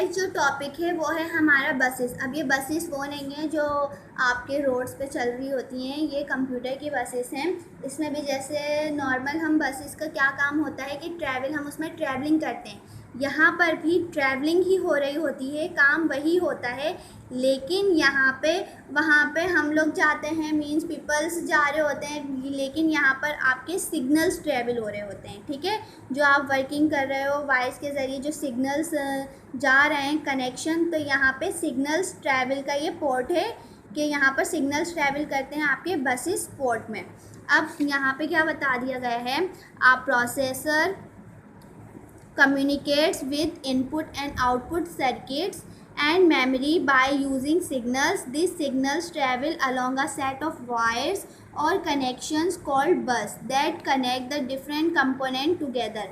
Next जो topic है वो है हमारा बसेस। अब ये बसेस वो नहीं है जो आपके रोड्स पे चल रही होती हैं, ये कंप्यूटर की बसेस हैं। इसमें भी जैसे नॉर्मल हम बसेस का क्या काम होता है कि हम उसमें ट्रैवलिंग करते हैं, यहाँ पर भी ट्रैवलिंग ही हो रही होती है, काम वही होता है। लेकिन यहाँ पे वहाँ पे हम लोग जाते हैं, मींस पीपल्स जा रहे होते हैं, लेकिन यहाँ पर आपके सिग्नल्स ट्रैवल हो रहे होते हैं। ठीक है, जो आप वर्किंग कर रहे हो वॉइस के ज़रिए जो सिग्नल्स जा रहे हैं कनेक्शन, तो यहाँ पे सिग्नल्स ट्रैवल का ये पोर्ट है कि यहाँ पर सिग्नल्स ट्रैवल करते हैं आपके बसेस पोर्ट में। अब यहाँ पे क्या बता दिया गया है, आप processor communicates with input and output circuits and memory by using signals. These signals travel along a set of wires or connections called bus that connect the different components together.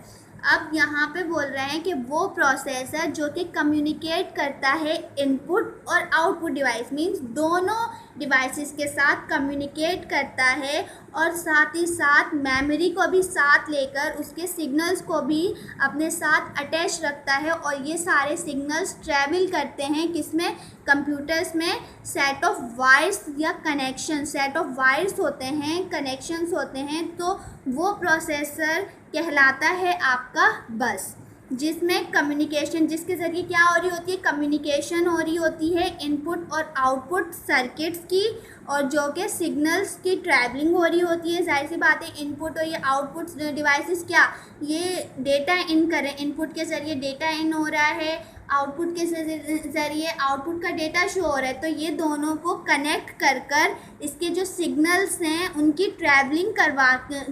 अब यहाँ पे बोल रहे हैं कि वो प्रोसेसर जो कि कम्युनिकेट करता है इनपुट और आउटपुट डिवाइस, मींस दोनों डिवाइसेस के साथ कम्युनिकेट करता है और साथ ही साथ मेमोरी को भी साथ लेकर उसके सिग्नल्स को भी अपने साथ अटैच रखता है। और ये सारे सिग्नल्स ट्रैवल करते हैं किसमें, कंप्यूटर्स में सेट ऑफ वायर्स या कनेक्शन, सेट ऑफ वायर्स होते हैं, कनेक्शंस होते हैं, तो वो प्रोसेसर कहलाता है आपका बस, जिसमें कम्युनिकेशन, जिसके ज़रिए क्या हो रही होती है, कम्युनिकेशन हो रही होती है इनपुट और आउटपुट सर्किट्स की, और जो कि सिग्नल्स की ट्रैवलिंग हो रही होती है। जाहिर सी बात है, इनपुट और ये आउटपुट डिवाइसेस क्या ये डेटा इन करें, इनपुट के ज़रिए डेटा इन हो रहा है, आउटपुट के ज़रिए आउटपुट का डेटा शो हो रहा है, तो ये दोनों को कनेक्ट कर इसके जो सिग्नल्स हैं उनकी ट्रैवलिंग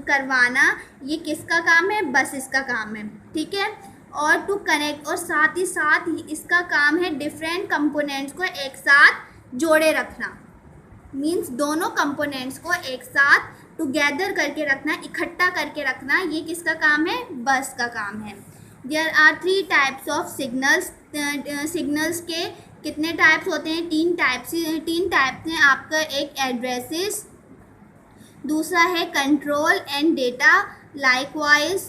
करवाना ये किसका काम है, बसेस का काम है। ठीक है, और टू कनेक्ट, और साथ ही साथ इसका काम है डिफरेंट कंपोनेंट्स को एक साथ जोड़े रखना, मींस दोनों कंपोनेंट्स को एक साथ टुगेदर करके रखना, इकट्ठा करके रखना, ये किसका काम है, बस का काम है। There are 3 types of signals. Signals के कितने टाइप्स होते हैं, 3 टाइप्स हैं आपका। एक एड्रेसेस, दूसरा है control and data. Likewise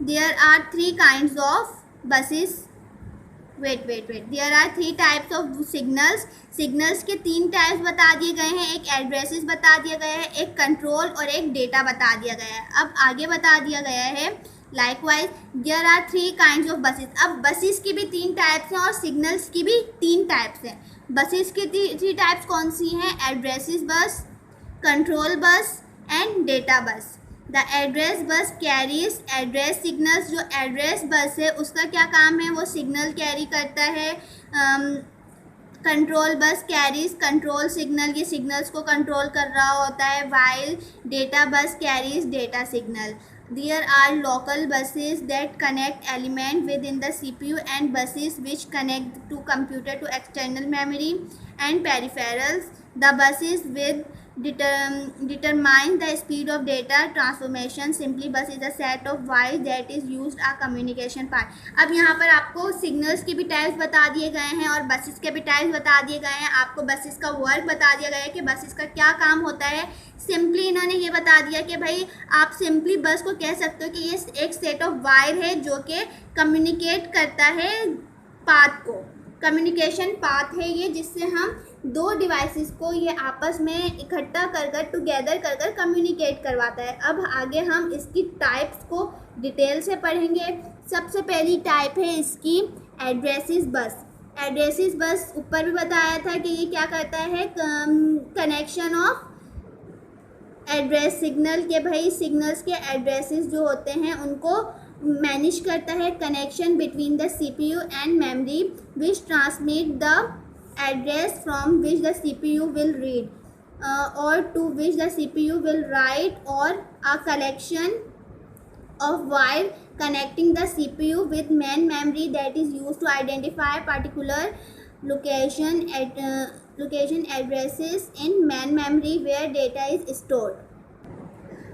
there are 3 kinds of buses. Wait there are 3 types of signals के 3 टाइप्स बता दिए गए हैं। एक एड्रेसेस बता दिया गया है, एक कंट्रोल और एक डेटा बता दिया गया है। अब आगे बता दिया गया है likewise there are 3 kinds of buses. Buses बसेस की भी 3 टाइप्स हैं और सिग्नल्स की भी 3 टाइप्स हैं। बसेस की 3 टाइप्स कौन सी हैं, एड्रेसेस बस, control bus and data bus. The address bus carries address signals. जो एड्रेस बस है उसका क्या काम है, वो सिग्नल कैरी करता है। Control bus carries control signal, ये सिग्नल्स को कंट्रोल कर रहा होता है। While data bus carries data signal. There are local buses that connect element within the CPU and buses which connect to computer to external memory and peripherals. The buses with determine the speed of data transformation. Simply bus is a set of wires that is used a communication part. अब यहाँ पर आपको signals के भी types बता दिए गए हैं और बसेस के भी टाइप्स बता दिए गए हैं। आपको बसेस का वर्क बता दिया गया है कि बसेस का क्या काम होता है। सिंपली इन्होंने ये बता दिया कि भाई आप सिंपली बस को कह सकते हो कि ये एक सेट ऑफ वायर है जो कि कम्युनिकेट करता है पाथ को, कम्युनिकेशन पाथ है ये, जिससे हम 2 डिवाइसेस को ये आपस में इकट्ठा कर टुगेदर कर कम्युनिकेट करवाता है। अब आगे हम इसकी टाइप्स को डिटेल से पढ़ेंगे। सबसे पहली टाइप है इसकी एड्रेसेस बस। एड्रेसेस बस ऊपर भी बताया था कि ये क्या करता है, कनेक्शन ऑफ एड्रेस सिग्नल के, भाई सिग्नल्स के एड्रेसेस जो होते हैं उनको मैनेज करता है। Connection between the CPU and memory which transmit the address from which the CPU will read और to which the CPU will write, और a collection of wire connecting the CPU with main memory that is used to identify particular location addresses in main memory where data is stored.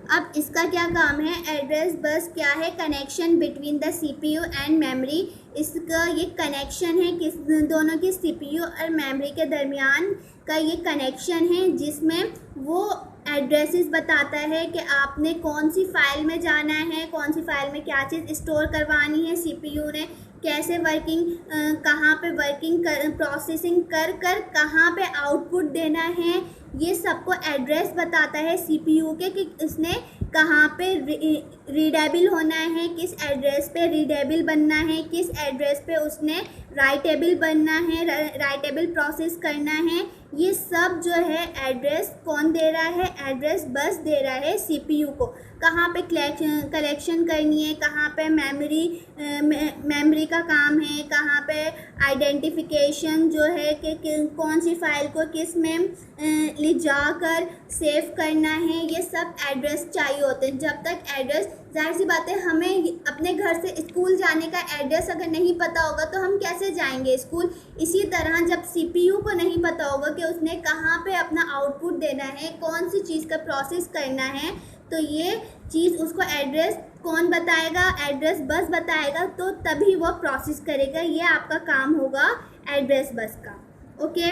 अब इसका क्या काम है, address bus क्या है, connection between the CPU and memory. इसका ये connection है किस दोनों की CPU और मेमोरी के दरमियान का ये कनेक्शन है, जिसमें वो एड्रेसेस बताता है कि आपने कौन सी फ़ाइल में जाना है, कौन सी फ़ाइल में क्या चीज़ स्टोर करवानी है, CPU ने कैसे वर्किंग, कहाँ पे वर्किंग कर, प्रोसेसिंग कर कर कहाँ पे आउटपुट देना है, ये सबको एड्रेस बताता है सीपीयू के कि इसने कहाँ पे रीडेबल होना है, किस एड्रेस पे रीडेबल बनना है, किस एड्रेस पे उसने राइटेबल बनना है, राइटेबल प्रोसेस करना है। ये सब जो है एड्रेस कौन दे रहा है, एड्रेस बस दे रहा है सीपीयू को। कहाँ पे कलेक्शन करनी है, कहाँ पे मेमोरी का काम है, कहाँ पे आइडेंटिफिकेशन जो है कि कौन सी फाइल को किस में ले जाकर सेव करना है, ये सब एड्रेस चाहिए होते हैं। जब तक एड्रेस, जाहिर सी बात है, हमें अपने घर से स्कूल जाने का एड्रेस अगर नहीं पता होगा तो हम कैसे जाएंगे स्कूल। इसी तरह जब सीपीयू को नहीं पता होगा कि उसने कहाँ पे अपना आउटपुट देना है, कौन सी चीज़ का प्रोसेस करना है, तो ये चीज़ उसको एड्रेस कौन बताएगा, एड्रेस बस बताएगा, तो तभी वो प्रोसेस करेगा। ये आपका काम होगा एड्रेस बस का। ओके।